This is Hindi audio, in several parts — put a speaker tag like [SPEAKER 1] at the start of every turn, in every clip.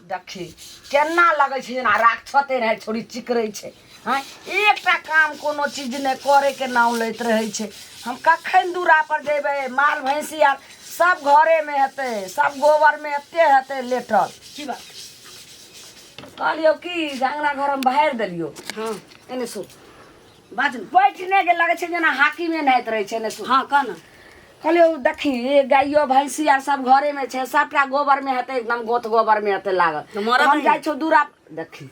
[SPEAKER 1] देखी केना लगे छै जेना राक्षते रहे छोड़ी चिकरे छै। हाँ एकटा काम कोनो चीज ने करे के नाम लैत रहे छै। हम कखन दूरा पर जेबे माल भैंसी आर सब घरे में हेते, सब गोबर में एते हेते लेटल।
[SPEAKER 2] की बात
[SPEAKER 1] कहलियो कि अंगना घर में बहार देलियो।
[SPEAKER 2] हाँ
[SPEAKER 1] एने सु
[SPEAKER 2] बाज
[SPEAKER 1] बैठने के लगे छै जेना हाकी में नहाइत रहे छै। एने सु
[SPEAKER 2] हाँ कहना
[SPEAKER 1] कहलियो देखी गाइयो भैंसी आर सब घरे में छै, सबटा गोबर में हेते, एकदम गोत गोबर में हेते लागल।
[SPEAKER 2] तो मोरा
[SPEAKER 1] हम
[SPEAKER 2] दही?
[SPEAKER 1] जाय छौ दूरा देखी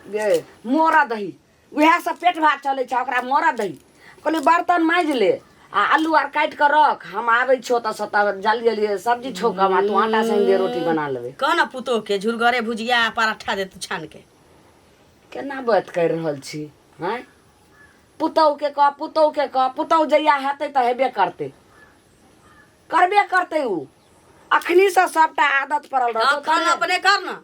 [SPEAKER 1] गे मोरा दही उहे सब पेट भात चले छै, ओकरा मोरा दही। कहलियो बर्तन मांज ले आ आलू आर काट के रख, हम आबै छौ त सता जल्दी जल्दी सब्जी छोक आ तू आटा सान दे रोटी बना लेबे।
[SPEAKER 2] कहना पुतो के झुरगरे भुजिया पराठा दे तू छान के।
[SPEAKER 1] केना बात कर रहल छी? हैं पुतौ के कह, पुतौ के कह, पुतौ जइया हेतै त हेबे करतै, करबे करतै। उ अखनी से सबटा आदत पड़ल रहतो
[SPEAKER 2] खाना अपने करना,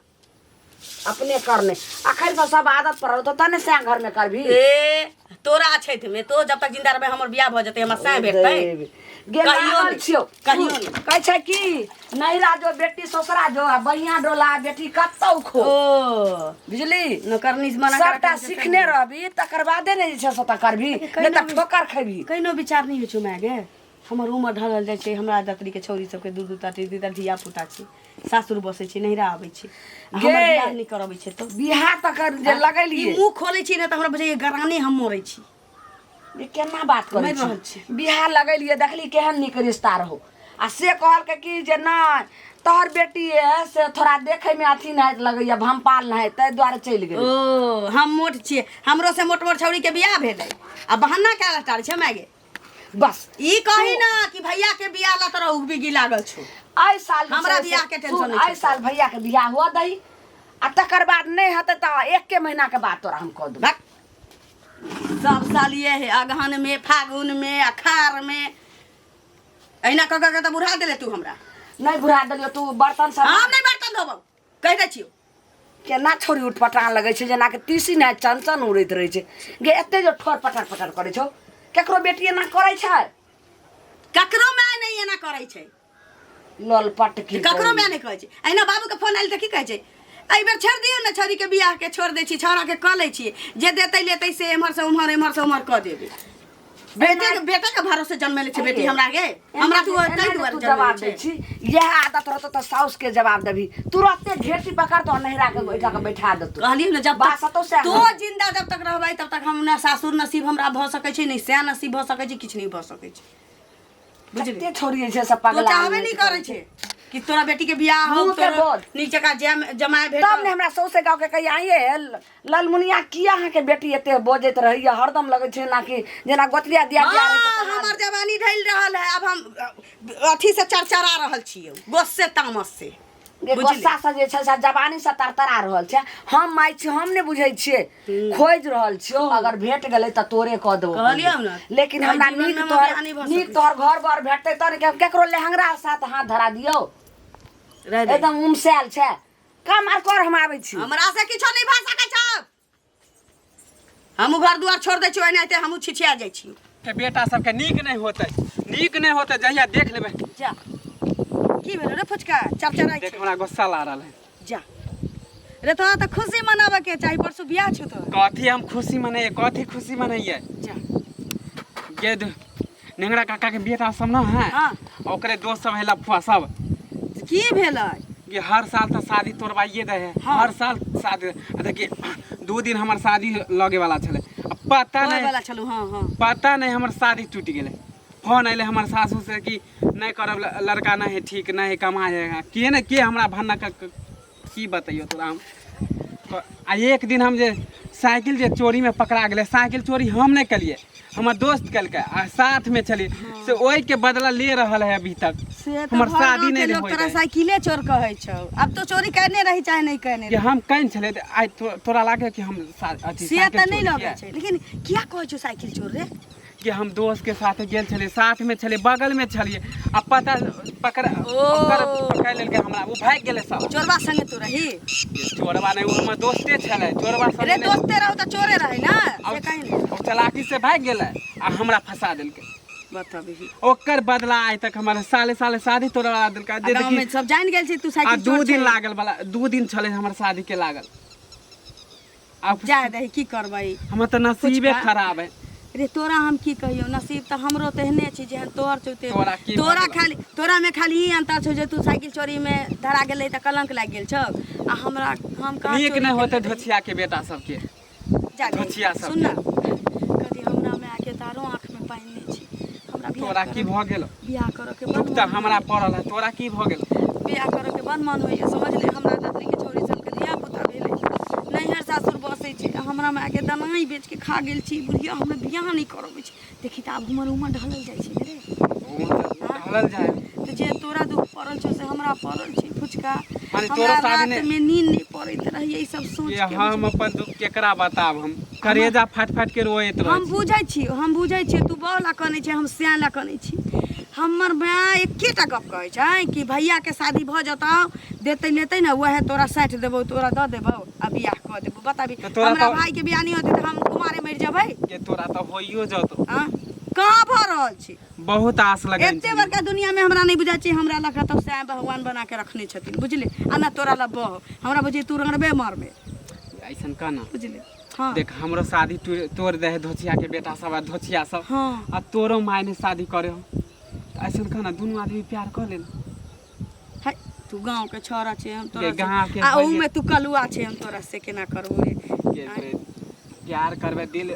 [SPEAKER 1] अपने करने अखन से सब आदत पड़ल तो तने से घर में करभी।
[SPEAKER 2] ए तोरा छैठ में तो जब तक जिंदा रहबे हमर बियाह भ जते, हमर साय भेटतै।
[SPEAKER 1] गे लागल छियो
[SPEAKER 2] कहियो
[SPEAKER 1] कहै छै कि नैरा जो बेटी ससुरा जो आ बढ़िया डोला बेटी कतौ खो।
[SPEAKER 2] ओ
[SPEAKER 1] बुझली
[SPEAKER 2] नौकरनी मना
[SPEAKER 1] सबटा सीखने रहबी तकर बादे ने जे छै से करबी, नहीं त ठोकर खैबी।
[SPEAKER 2] कहिनो विचार नहीं होइ छौ माय गे। हमर उमर ढलल जाइ छै, हमरा दतरी के छौरी सबके दू दू टा धिया पुता छै, सासुर बसै छै, नैहरा आबै छै, हमर बियाह नहीं करबै छै तो
[SPEAKER 1] बियाह तक जे लगेलिए
[SPEAKER 2] मुंह खोलै छी ने त हमरा बुझाइए गराने हम मरै छी।
[SPEAKER 1] ये केना बात करै
[SPEAKER 2] मरि रहल
[SPEAKER 1] छी?
[SPEAKER 2] छी।
[SPEAKER 1] बियाह लगेलिए देखली केहन नीक रिश्ता रहो आ से कहल के कि जे नहीं तोहर बेटी है से थोड़ा देखे में अथी नहीं लगैया भमपाल नहीं तै द्वारे चल गेल।
[SPEAKER 2] ओ हम मोट छियै, हमरो से मोट मोट छौरी के बियाह भेलै आ बहाना क्या लटार छै माय गे।
[SPEAKER 1] बस
[SPEAKER 2] ई कही ना कि भैया के बियाह ला तोरा उगबिगी लागल छौ।
[SPEAKER 1] आई साल
[SPEAKER 2] हमरा बियाह के टेंशन नहीं
[SPEAKER 1] आई साल भैया के बियाह हुआ दही आ तकर बाद नहीं हेतै त एक के महीना के बाद तोरा हम कह देब।
[SPEAKER 2] सब साल ये है अगहन में, फागुन में, अखार में अहिना क के त बुढ़ा देले तू हमरा।
[SPEAKER 1] नहीं बुढ़ा देलियो तू बर्तन सब
[SPEAKER 2] हम नहीं बर्तन धोबौ कह दै छियो।
[SPEAKER 1] केना छोरी उठपटान लगे छै जेना के तीसी नहीं चंचन उड़ैत रहे छै। गे एते जो ठोर पटर पटर करे छौ, केकरो बेटी एना करे छै?
[SPEAKER 2] ककरो माय नहीं एना करे छै,
[SPEAKER 1] ललपट की
[SPEAKER 2] ककरो माय नहीं कहै छै। अहिना बाबू के फोन आइल त की कहै छै, एहि बेर छोड़ दियो ना छोरी के बियाह के, छोड़ दै छी छौरा के क लै छी, जे देतै लेतै से एमहर से उमहर क देबे। बेटा के भरोसे जन्मेले छै बेटी हमरा गे, हमरा तू तै दुआरे
[SPEAKER 1] जवाब
[SPEAKER 2] जन्मेले
[SPEAKER 1] दै
[SPEAKER 2] छै।
[SPEAKER 1] छी। यह आदत रहतो त साउस के जवाब देबी, तुरंते घेटी पकड़ तो नहिरा के बैठा देतो।
[SPEAKER 2] कहलियो ना जब
[SPEAKER 1] बासतो से
[SPEAKER 2] तो जिंदा जब तक रहबै तब तक हम ना सासुर नसीब हमरा भ सकै छै, नहीं सै नसीब भ सकै छै, किछ नहीं भ सकै छै। बुझली
[SPEAKER 1] बुझली छोरी छै सब
[SPEAKER 2] तो
[SPEAKER 1] पगला
[SPEAKER 2] चाहबे नहीं करे छै कि तोरा बेटी के बियाह हो,
[SPEAKER 1] मुंह के
[SPEAKER 2] तोरा
[SPEAKER 1] बोल।
[SPEAKER 2] नीचे का जमाए भेट।
[SPEAKER 1] तब ने हमरा सौसे गाँव के कही आइए ललमुनिया किया अहाँ के बेटी एते बोजैत रहिए, हरदम लगे छै ना कि जेना गोतलिया दिया दिया रहे
[SPEAKER 2] हाँ, हमर जवानी ढल रहल है, अब हम अथी से चरचरा रहल छियै, गोस से तामस से।
[SPEAKER 1] गुस्सा से जे छै से जवानी से तरतरा रहल छै। हम माय छी, हम ने बुझै छियै, खोज रहल छियो, अगर भेट गेलै त तोरे क देबो।
[SPEAKER 2] कहलियौ ना,
[SPEAKER 1] लेकिन हमरा
[SPEAKER 2] जीवन
[SPEAKER 1] नीक
[SPEAKER 2] में
[SPEAKER 1] तोहर
[SPEAKER 2] बियाह नहीं भ
[SPEAKER 1] नीक
[SPEAKER 2] सकै
[SPEAKER 1] तोहर घर बार भेटतै त केकरो लेहंगरा साथ हाथ धरा दियौ।
[SPEAKER 2] रह दे।
[SPEAKER 1] एकदम उमसेल छै, काम आर कर हम आबै छी।
[SPEAKER 2] हमरा से किछो नहीं भ सकै छै, हम घर दुआर छोड़ दै छियै, एनाहिते हमहू छिछिया जाइ छी।
[SPEAKER 3] के बेटा सबके नीक नहीं होते, नीक नहीं होते जहिया देख लेबै।
[SPEAKER 2] जा की भेल रे फुचका चरचराई
[SPEAKER 3] देख
[SPEAKER 2] छै?
[SPEAKER 3] हमरा गुस्सा ला रहल है।
[SPEAKER 2] जा रे तोरा त खुशी मनाबे के चाही, परसू बियाह छौ तो।
[SPEAKER 3] कथी हम खुशी मनैए, कथी खुशी मनैए?
[SPEAKER 2] जा
[SPEAKER 3] ये नेंगरा काका के बेटा सब ना है,
[SPEAKER 2] हाँ
[SPEAKER 3] ओकरे दोस्त सब है लफुआ सब,
[SPEAKER 2] की भेलै?
[SPEAKER 3] ये हर साल तो शादी तोड़वाइए दे है।
[SPEAKER 2] हाँ।
[SPEAKER 3] हर साल शादी देखिए 2 दिन हमार शादी लगे वाला छले, अब पता
[SPEAKER 2] होय
[SPEAKER 3] नहीं
[SPEAKER 2] वाला छलू। हाँ हाँ
[SPEAKER 3] पता नहीं हमर शादी टूट गेले। फोन अइले हमर सासू से कि नहीं करब, लड़का नहीं है ठीक, नहीं है कमाए है के ने के हमरा भन्ना की बताइयो तोरा हम। आ एक दिन हम जे साइकिल जे चोरी में पकड़ा गेले, साइकिल चोरी हम नहीं कलिए, हमर दोस्त कलके आ साथ में चलिए, से ओहि के बदला ले रहल है अभी तक।
[SPEAKER 2] से तो
[SPEAKER 3] हमर शादी नहीं
[SPEAKER 2] लोग
[SPEAKER 3] होई
[SPEAKER 2] तोरा
[SPEAKER 3] रहे।
[SPEAKER 2] साइकिले चोर कहै छौ, अब तो चोरी करने रही चाहे नहीं करने
[SPEAKER 3] कि
[SPEAKER 2] रही,
[SPEAKER 3] हम कहीं चले आइ तोरा लागे कि हम अथी
[SPEAKER 2] से
[SPEAKER 3] साइकिल
[SPEAKER 2] तो नहीं
[SPEAKER 3] चोरी
[SPEAKER 2] लगे
[SPEAKER 3] किया।
[SPEAKER 2] छै, लेकिन क्या कहै छौ साइकिल चोर रे?
[SPEAKER 3] कि हम दोस्त के साथ गेल छलिए, साथ में छलिए, बगल में छलिए, अब पता पकड़ लेलके हमरा, वो भाग गेले सब।
[SPEAKER 2] चोरबा संगे तू रही?
[SPEAKER 3] चोरबा नहीं, वो हमर दोस्ते छले, चोरबा सब
[SPEAKER 2] रे दोस्ते रहू त चोरे रहे ना, से
[SPEAKER 3] अब
[SPEAKER 2] कहीं नहीं।
[SPEAKER 3] चलाकी से भाग गेले आ हमरा फंसा देलके।
[SPEAKER 2] बताबी
[SPEAKER 3] ओकर बदला आइ तक हमारे साले साले शादी तोड़ा देलका जे
[SPEAKER 2] गाँव में
[SPEAKER 3] देखी
[SPEAKER 2] सब जान गेल छी तू
[SPEAKER 3] आ
[SPEAKER 2] साइकिल
[SPEAKER 3] 2
[SPEAKER 2] चोर
[SPEAKER 3] दिन
[SPEAKER 2] छै।
[SPEAKER 3] लागल वाला 2 दिन चले हमर शादी के लागल अब
[SPEAKER 2] जा दही की करबै
[SPEAKER 3] हमर त नसीबे
[SPEAKER 2] कुछ
[SPEAKER 3] खराब है।
[SPEAKER 2] रे तोरा हम की कहियो नसीब त हमरो तेहने छी जेहन तोहर छौ
[SPEAKER 3] तोरा की
[SPEAKER 2] तोरा
[SPEAKER 3] भऽ
[SPEAKER 2] खाली तोरा में खाली ई अंतर छौ जे तू साइकिल चोरी में धरा गेलै त कलंक लाग गेल छौ आ हमरा हम कहाँ
[SPEAKER 3] नीक
[SPEAKER 2] चोरी
[SPEAKER 3] नहीं होते
[SPEAKER 2] केलियै।
[SPEAKER 3] धोछिया के बेटा सबके
[SPEAKER 2] जा दही।
[SPEAKER 3] धोछिया सब
[SPEAKER 2] सुन ना कदी हमरा में आके तारो आँख में पानि नहीं छी हमरा
[SPEAKER 3] तोरा की भ गेल
[SPEAKER 2] बियाह करऽ के
[SPEAKER 3] दुख
[SPEAKER 2] बड़
[SPEAKER 3] त
[SPEAKER 2] मन
[SPEAKER 3] हमरा
[SPEAKER 2] होइए।
[SPEAKER 3] पड़ल है तोरा की भ गेल
[SPEAKER 2] बियाह करऽ के बड़ मन होइए समझ ले हमरा दतरी के छोरी सबके धिया पुता भेलै नैहर सासुर बसै छै हमरा में आके दनाई बेच के खा गेल छी बुढ़िया हमरा बियाह नहीं करबै छी देखी त आब हमर उमर ढलल जाइ छै रे
[SPEAKER 3] ढलल जाए
[SPEAKER 2] तो जे तोरा दुख पड़ल छौ से हमरा पड़ल छी फुचका
[SPEAKER 3] माने
[SPEAKER 2] हमरा
[SPEAKER 3] तोरो शादी
[SPEAKER 2] रात
[SPEAKER 3] ने
[SPEAKER 2] में नींद नहीं पड़ैत रहिए ई सब सोच
[SPEAKER 3] ये
[SPEAKER 2] के
[SPEAKER 3] हम अपन दुख केकरा बताब हम करेजा फाट फाट के रोएत
[SPEAKER 2] हम
[SPEAKER 3] रह
[SPEAKER 2] बुझै छी तू बौला कनै छै हम सियाला कनै छी हमर माँ एकेटा गप कहै छै कि भैया के शादी भ जतौ देतै लेतै ना वहे तोरा साइट देबौ तोरा द देबौ आ बियाह क देबौ बताबी
[SPEAKER 3] तो तोरा
[SPEAKER 2] हमरा
[SPEAKER 3] तो-
[SPEAKER 2] भाई के बियाह नहीं होतै त हम कुमारे मर जेबै
[SPEAKER 3] के तोरा त होइयो जतो
[SPEAKER 2] हां कहाँ भ रहल छी
[SPEAKER 3] बहुत आस लगे
[SPEAKER 2] एते बड़का दुनिया में हमरा नहीं बुझा छी हमरा लगा तो साईं भगवान बना के रखने छथिन बुझले आ ना तोरा ला बह हमरा बुझे तू रंगड़बे मार में
[SPEAKER 3] ऐसन कहना
[SPEAKER 2] बुझले हाँ
[SPEAKER 3] देख हमरो शादी तोड़ दे है धोछिया के बेटा सब आ धोछिया सब
[SPEAKER 2] हाँ
[SPEAKER 3] आ तोरो माय ने शादी करे हो त ऐसन कहना दुनू आदमी प्यार कर लेल
[SPEAKER 2] है तू गांव के छोरा छे हम तोरा
[SPEAKER 3] ये गाँव के
[SPEAKER 2] से आ
[SPEAKER 3] भइए-
[SPEAKER 2] ऊ में तू कलुआ छे हम तोरा से केना करबो रे
[SPEAKER 3] के रे, प्यार करबे दिल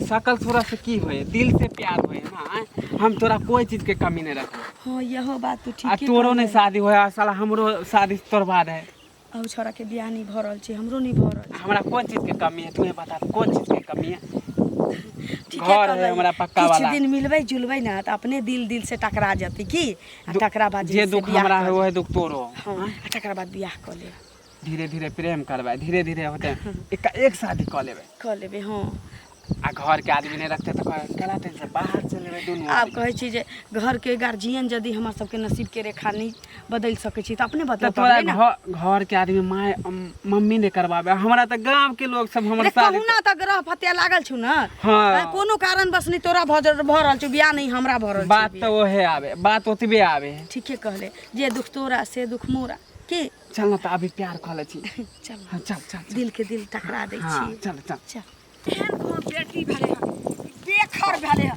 [SPEAKER 3] सकल सूरत से की होए दिल से प्यार होए ना आय? हम तोरा कोई चीज के कमी नहीं रखो
[SPEAKER 2] हाँ यहो बात तू
[SPEAKER 3] आ
[SPEAKER 2] ठीक
[SPEAKER 3] तोरो नहीं शादी होया साला हमरो शादी तोड़वा दे
[SPEAKER 2] अब छोरा के बियाह नहीं भ रहल छे हमरो नहीं भ रहल छे
[SPEAKER 3] हमरा कौन चीज के कमी है तुम्हें बता कौन चीज के कमी है
[SPEAKER 2] ठीक
[SPEAKER 3] घर है हमरा पक्का
[SPEAKER 2] कुछ
[SPEAKER 3] वाला
[SPEAKER 2] दिन मिलबै जुलबै ना त अपने दिल से टकरा जती की आ टकरा बाद
[SPEAKER 3] जे दुख हमरा है वो है दुख तोरो
[SPEAKER 2] हां आ टकरा बाद बियाह क ले
[SPEAKER 3] धीरे धीरे प्रेम करबे धीरे धीरे होते एक शादी कर लेबे
[SPEAKER 2] क लेबे हां
[SPEAKER 3] आ घर के आदमी नहीं रखते तो कला टेंशन बाहर चले लेबे दोनों
[SPEAKER 2] आब
[SPEAKER 3] आदमी।
[SPEAKER 2] कहै छी जे घर के गार्जियन यदि हमर सबके नसीब के रेखा नहीं बदल सकै छी त अपने
[SPEAKER 3] तो
[SPEAKER 2] बदल
[SPEAKER 3] तोरा
[SPEAKER 2] पाबै ना
[SPEAKER 3] घर के आदमी माय मम्मी ने करवाबे हमरा त गांव के लोग सब हमर
[SPEAKER 2] रे
[SPEAKER 3] शादी
[SPEAKER 2] कहू ना त ग्रह फतिया लागल छु ना
[SPEAKER 3] हाँ।
[SPEAKER 2] कोनो कारण बस नहीं तोरा भ रहल छु बियाह नहीं हमरा भ रहल
[SPEAKER 3] बात तो ओहे आवे बात ओतबे आवे
[SPEAKER 2] ठीके कहले जे दुख तोरा से दुख मोरा के
[SPEAKER 3] चल ना त अभी प्यार कर ले छी
[SPEAKER 2] चल
[SPEAKER 3] हाँ, चल चल
[SPEAKER 2] दिल के दिल टकरा दै
[SPEAKER 3] हाँ
[SPEAKER 2] छी
[SPEAKER 3] चल चल
[SPEAKER 2] चल एहन कोनो बेटी भेले ह बेखर भेले ह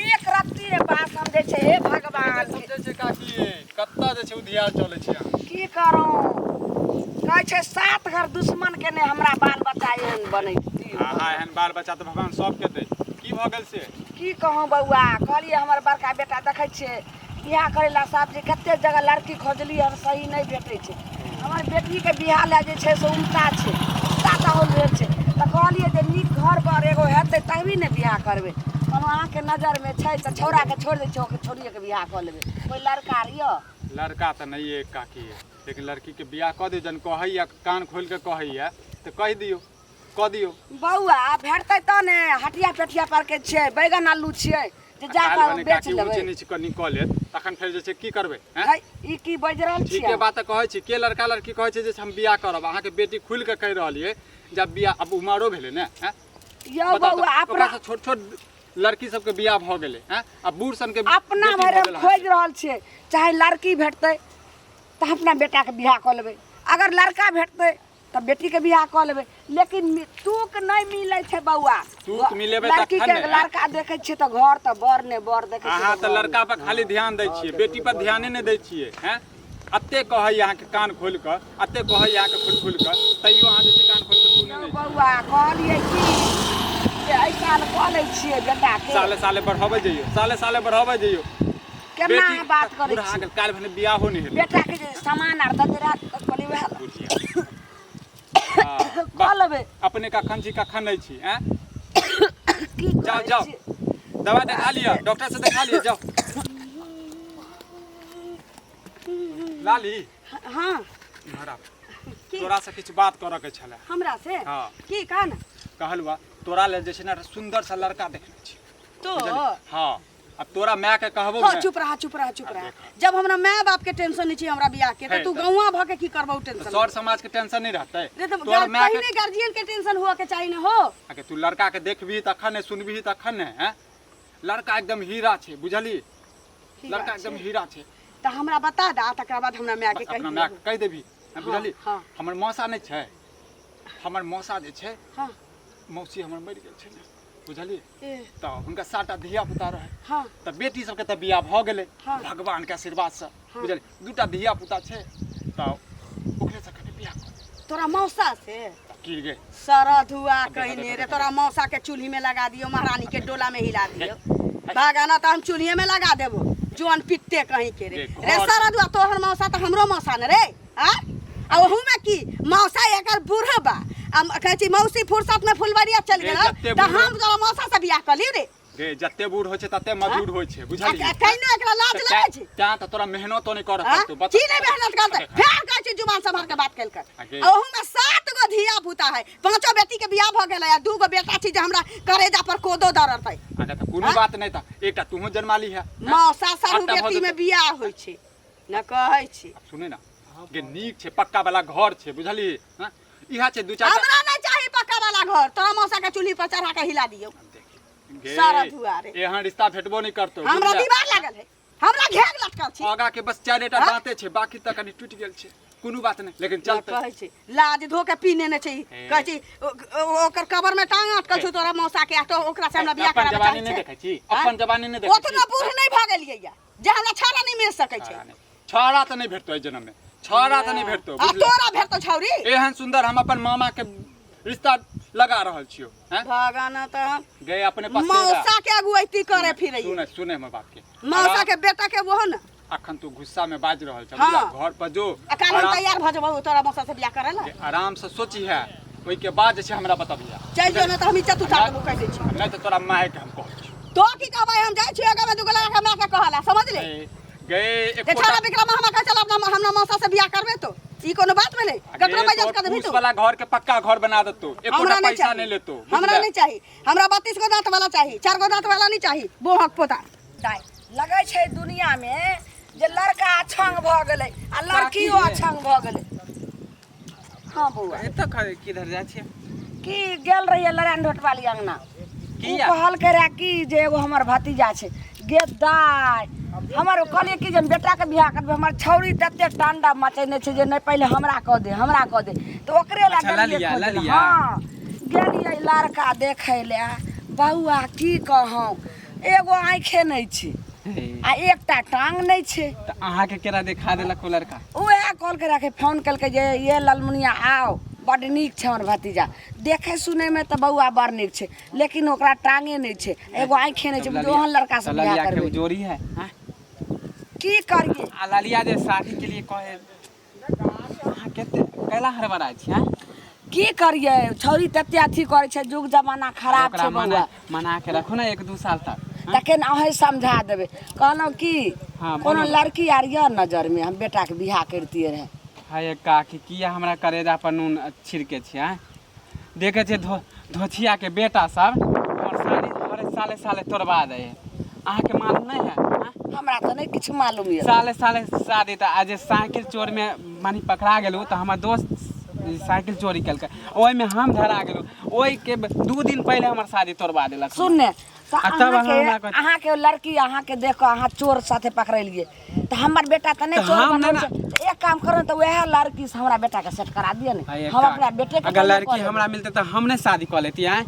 [SPEAKER 2] एक रत्ती रे बात समझे छै हे भगवान
[SPEAKER 4] समझे छै काकी कत्ता जे छै उधिया चलै छै
[SPEAKER 1] की करूं कहै छै 7 घर दुश्मन के ने हमरा बाल बच्चा एहन बनै
[SPEAKER 4] आहा एहन बाल बच्चा तऽ भगवान सबके दै की भऽ गेल से
[SPEAKER 1] की कहूँ बउआ कहलिए हमर बड़का बेटा देखै छियै बियाह करै ला साफ छै कते जगह लड़की खोजली हन सही नहीं भेटै छै हमर बेटी के बियाह ला जे छै से उल्टा छै उल्टा हो गेल छै तऽ कहलिए जे नीक घर पर एगो हेतै तभी ने बियाह करबै कोनो अहाँके नजर में छै तऽ छौड़ा के छोड़ दै छियै छोड़िए के बियाह कऽ लेबै कोई लड़का रियो
[SPEAKER 4] लड़का तऽ नहीं है काकी लेकिन लड़की के बियाह कऽ दियौ जन कहैया कान खोल के कहैया तऽ कह दियौ कऽ दियौ
[SPEAKER 1] बउआ भेटतै तऽ ने हटिया पेटिया पर के छियै बैगन आलू छियै जे जा
[SPEAKER 4] काल्हि
[SPEAKER 1] कऽ
[SPEAKER 4] भने
[SPEAKER 1] बेच
[SPEAKER 4] काकी
[SPEAKER 1] लेबै
[SPEAKER 4] ऊँचे नीच कऽ निकल लेत तखन फेर जे छै की करबै हैं
[SPEAKER 1] है, ई की बाजि रहल
[SPEAKER 4] ठीक
[SPEAKER 1] छियै
[SPEAKER 4] के बात तऽ कहै छी के लड़का लड़की कहै छै जे हम बियाह करब अहाँके बेटी खुल के कहि रहलिए जब बियाह अब उमरो भेलै ने हैं
[SPEAKER 1] यौ
[SPEAKER 4] बताउ
[SPEAKER 1] बउआ
[SPEAKER 4] तऽ
[SPEAKER 1] अपना
[SPEAKER 4] ओकरा छोट छोट लड़की सबके बियाह भऽ गेलै हैं आ बूढ़ सन के
[SPEAKER 1] अपना
[SPEAKER 4] बेटी
[SPEAKER 1] भरि
[SPEAKER 4] भऽ गेल
[SPEAKER 1] खोज रहल छियै चाहे लड़की भेटतै तऽ अपना बेटाके बियाह कऽ लेबै अगर लड़का भेटतै तऽ बेटीके बियाह कऽ लेबै लेकिन तूक नहीं मिलै छै बउआ
[SPEAKER 4] तूक मिलेबै
[SPEAKER 1] लड़की
[SPEAKER 4] तखन
[SPEAKER 1] के
[SPEAKER 4] ने।
[SPEAKER 1] लड़का देखै छियै तऽ घर तऽ बर ने बर देखै छियै
[SPEAKER 4] अहाँ
[SPEAKER 1] तऽ
[SPEAKER 4] तऽ
[SPEAKER 1] घर।
[SPEAKER 4] लड़का पर खाली ध्यान दै छियै बेटी पर ध्याने नहि दै छियै हैं अते कहै अहाँके कान खोल कऽ अते कहै अहाँके खुल खुल कऽ तैयो अहाँ जे छै कान खोल कऽ सुनै
[SPEAKER 1] यौ
[SPEAKER 4] नहि
[SPEAKER 1] बउआ कहलियै की जे एहि साल कऽ लै छियै बेटाके
[SPEAKER 4] साले साले बढ़ाबै जइयो साले साले बढ़ाबै जइयो
[SPEAKER 1] केना अहाँ बात करै
[SPEAKER 4] पूरा
[SPEAKER 1] छियै
[SPEAKER 4] अहाँके काल्हि भने बियाहो नहि हेतै
[SPEAKER 1] बेटाके जे सामान आर ददेरा कहलियै वएह
[SPEAKER 4] बुझिया
[SPEAKER 1] कऽ लेबै
[SPEAKER 4] अपने कखन छी कखन नहीं छी हैं
[SPEAKER 1] की
[SPEAKER 4] जाओ
[SPEAKER 1] करै
[SPEAKER 4] जाओ
[SPEAKER 1] छियै?
[SPEAKER 4] दवा देखा लिया डॉक्टर से देखा लिया जाओ लाली
[SPEAKER 2] हाँ
[SPEAKER 4] महाराज
[SPEAKER 2] की
[SPEAKER 4] तोरा से किछु बात करऽ के छलै
[SPEAKER 2] हमरा से
[SPEAKER 4] हाँ
[SPEAKER 2] की कहा ना
[SPEAKER 4] कहलुआ तोरा लेल जे छै ने सुंदर सा लड़का देखने छी
[SPEAKER 2] तो
[SPEAKER 4] हाँ अब तोरा माय के कहबो
[SPEAKER 2] हाँ
[SPEAKER 4] ने
[SPEAKER 2] चुप रहा चुप रहा चुप रहा
[SPEAKER 4] देखा।
[SPEAKER 2] जब हमरा माय बाप के टेंशन नहीं छी हमरा बियाह के
[SPEAKER 4] है
[SPEAKER 2] तो तू
[SPEAKER 4] तो।
[SPEAKER 2] गौवा भ के की करबौ
[SPEAKER 4] तो
[SPEAKER 2] टेंशन
[SPEAKER 4] सर समाज के टेंशन नहीं रहते
[SPEAKER 2] रे तो
[SPEAKER 4] तोर माय के
[SPEAKER 2] गार्जियन के टेंशन हुआ के चाहिए ना हो
[SPEAKER 4] आके तू लड़का के देखबी तखन ने सुनबी तखन ने हैं लड़का एकदम हीरा छे बुझली लड़का एकदम हीरा छे
[SPEAKER 2] तो हमरा बता दा तकर बाद हमरा माय के
[SPEAKER 4] अपना
[SPEAKER 2] कहि
[SPEAKER 4] माय के कह देबी बुझली
[SPEAKER 2] हाँ।
[SPEAKER 4] हमर मौसा नहीं छे हमर मौसा जे छे
[SPEAKER 2] हां
[SPEAKER 4] मौसी हमर मरि गेल छे ना बुझली
[SPEAKER 2] ए
[SPEAKER 4] तो हुनका 7टा धिया पुता रहे
[SPEAKER 2] हां
[SPEAKER 4] तो बेटी सबके तो बियाह भ गेले
[SPEAKER 2] हाँ।
[SPEAKER 4] भगवान के आशीर्वाद से
[SPEAKER 2] हाँ।
[SPEAKER 4] बुझली 2टा धिया पुता छे तो ओकरे से कने बियाह कर
[SPEAKER 2] तोरा मौसा से
[SPEAKER 4] गिर गए
[SPEAKER 2] सरद हुआ कहने रे तोरा मौसा के चूल्ही में लगा दियो महारानी के डोला में हिला दियो भागाना तो हम चूल्हे में लगा देबो जोन पिट्टे कहीं के रे रे सरद हुआ तोहर मौसा तो हमरो मौसा न रे हां आ ओहू में की मौसा एकर बूढ़ बा हम कहै छी मौसी फुर्सत में फुलवारिया चल गेल त हम तोरा मौसा से बियाह कर ली रे
[SPEAKER 4] गे जत्ते बूढ़ होय छे तत्ते मजदूर होय छे बुझली
[SPEAKER 2] कहिनो एकरा लाज लगे छै
[SPEAKER 4] ता त तोरा मेहनत तो नहीं कर
[SPEAKER 2] हाँ?
[SPEAKER 4] सकतो
[SPEAKER 2] की नहीं मेहनत करते फेर कहै छी जुबान संभाल के बात कैल
[SPEAKER 4] आगे।
[SPEAKER 2] कर ओहू में 7 गो धिया पुता है 5 बेटी के बियाह भ गेलै आ 2 गो बेटा छी जे हमरा करेजा पर कोदो दरतै
[SPEAKER 4] अच्छा त कोनो बात नहीं था एकटा तूहो जन्माली है
[SPEAKER 2] मौसा साहू
[SPEAKER 4] आटा भऽ
[SPEAKER 2] बेटी में
[SPEAKER 4] जेतै।
[SPEAKER 2] बियाह होय छै न कहै छी
[SPEAKER 4] सुने ना गे नीक छे पक्का वाला घर छे बुझली हां इहा छे 2-4
[SPEAKER 2] हमरा नहीं चाहिए पक्का वाला घर तोरा मौसा के चूल्ही पर चढ़ा के हिला दियो
[SPEAKER 4] गे
[SPEAKER 2] सारा दुआरे
[SPEAKER 4] एहन रिश्ता भेटबो नहीं करतो
[SPEAKER 2] हमरा दीवार लागल है हमरा घेर लटकल छी
[SPEAKER 4] आगा के बस 4टा
[SPEAKER 2] हाँ?
[SPEAKER 4] दांते छे बाकी त कनी टूट गेल छे कोनो बात नहीं लेकिन चलते
[SPEAKER 2] कहै छी लाज धो के पीने ने छै कहै छी ओकर कबर में टांग अटकल छौ तोरा मौसा के तो ओकरा से हमरा बियाह
[SPEAKER 4] अपन
[SPEAKER 2] कराबे
[SPEAKER 4] जवानी नहीं
[SPEAKER 2] चाहै
[SPEAKER 4] देखै छी
[SPEAKER 2] हाँ?
[SPEAKER 4] अपन जवानी नहीं देखै छी
[SPEAKER 2] ओतना बूढ़ नहीं भ गेलियै या जे हमरा छाड़ा नहीं मिल सकै छै
[SPEAKER 4] छौड़ा तो नहीं भेटतो जन्म में छौड़ा तो नहीं भेटतो
[SPEAKER 2] आ तोरा भेटतो छौरी
[SPEAKER 4] एहन सुंदर हम अपन मामा के रिश्ता लगा रहल छियो हैं
[SPEAKER 2] भगवान त
[SPEAKER 4] गए अपने पास
[SPEAKER 2] मौसा के अगुवैती करे फिरै
[SPEAKER 4] सुने सुने हमर बात के
[SPEAKER 2] मौसा के बेटा के वो न
[SPEAKER 4] अखन तू गुस्सा में बाज रहल छ
[SPEAKER 2] हाँ।
[SPEAKER 4] घर पर जो
[SPEAKER 2] अकाल हम तैयार भ जबौ तोरा मौसा से बियाह करे ला
[SPEAKER 4] आराम से सोची है ओई के बाद जे छै हमरा बताबिया
[SPEAKER 2] चल जो न त हम इज्जत उतार देबो कह दै छी
[SPEAKER 4] नहीं तो तोरा माय के हम कहै छी
[SPEAKER 2] तो की कहबै हम जाय छी अगर दुगला के हमरा के कहला समझ ले
[SPEAKER 4] गए एक
[SPEAKER 2] जे छाड़ा विक्रम हमरा कह चल अपना हमरा मौसा से बियाह करबे तो ई कोनो बात भेलै ककरो बजत कर देबी तू
[SPEAKER 4] वाला घर के पक्का घर बना देतो एक
[SPEAKER 2] हमरा
[SPEAKER 4] कोटा पैसा नहीं लेतो
[SPEAKER 2] हमरा नहीं चाहिए हमरा 32 गो दांत वाला चाहिए 4 गो दांत वाला नहीं चाहिए बोहक पोता
[SPEAKER 1] दाय लगे छै दुनिया में जे लड़का अछंग भ गेलै आ लड़कियो अछंग भ गेलै हां बौआ
[SPEAKER 3] ए तो किधर जा छियै
[SPEAKER 1] की गेल रहिए लड़ान ढोट वाली अंगना
[SPEAKER 3] की
[SPEAKER 1] की
[SPEAKER 3] या?
[SPEAKER 1] कहल करे कि जे एगो हमर भतीजा छै गे दाय हमर कहलिए कि जे हम बेटा के बियाह करबे हमर छौरी तते टांडा मचेने छै जे नहीं पहले हमरा कह दे तो ओकरे ला
[SPEAKER 3] अच्छा,
[SPEAKER 1] गेलिए
[SPEAKER 3] ला
[SPEAKER 1] खोजै ला।
[SPEAKER 3] लिया।
[SPEAKER 1] हाँ गेलिए लड़का देखे ले बौआ की कहूं एगो आंखे नहीं छै आ एकटा टांग नहीं छै
[SPEAKER 3] तो अहाँ के केरा दिखा देलक ओ लड़का
[SPEAKER 1] उहे कॉल के रखे फोन कलके जे ये ललमुनिया आओ बड़ नीक छै हमर भतीजा देखे सुने में तो बौआ बड़ नीक छै लेकिन ओकरा टांगे नहीं छै एगो आंखे नहीं छै ओहन लड़का से बियाह
[SPEAKER 3] ललिया के
[SPEAKER 1] करबे
[SPEAKER 3] जोड़ी है हाँ?
[SPEAKER 1] की करिए
[SPEAKER 3] आ ललिया जे शादी के लिए कहे अहाँ केते कैला हड़बड़ाय छी हैं
[SPEAKER 1] की करिए छौरी तते अथी करे छै जुग जमाना खराब
[SPEAKER 3] ओकरा
[SPEAKER 1] छै बौआ
[SPEAKER 3] मना के रखो ना 1-2 साल तक
[SPEAKER 1] तखन अहे समझा देबे कहलौं कि
[SPEAKER 3] हाँ,
[SPEAKER 1] कोनो
[SPEAKER 3] बोलो।
[SPEAKER 1] लड़की आर ये नजर में हम बेटा के बियाह करतिए रहे
[SPEAKER 3] हाय काकी किया हमरा करेजा पर नून छिड़के छी हैं देखे छै धोछिया के बेटा सब और शादी हर साले तोड़वा दे अहाँ के मालूम नहीं है हाँ?
[SPEAKER 1] हमरा तो नहीं कुछ मालूम है
[SPEAKER 3] साले शादी तो आज साइकिल चोर में मानी पकड़ा गेलू तो हमार दोस्त साइकिल चोरी कलकै ओहि में हम धरा गेलू ओहि के 2 दिन पहले हमार शादी तोड़वा देलक
[SPEAKER 1] सुनने तो
[SPEAKER 3] आ तब
[SPEAKER 1] अहाँ के लड़की अहाँ के देखो अहाँ चोर साथे पकड़लिए तो हमर बेटा तो नहीं
[SPEAKER 3] तो
[SPEAKER 1] चोर
[SPEAKER 3] हम
[SPEAKER 1] बनल
[SPEAKER 3] ना-
[SPEAKER 1] छै। तो एक काम करो तो वह लड़की से हमरा बेटा के सेट करा दिए ने
[SPEAKER 3] हाय
[SPEAKER 1] हम अपना बेटे के
[SPEAKER 3] अगर
[SPEAKER 1] कॉल
[SPEAKER 3] लड़की
[SPEAKER 1] कर लेबै।
[SPEAKER 3] हमरा मिलते तो हम नहीं शादी कर लेती हैं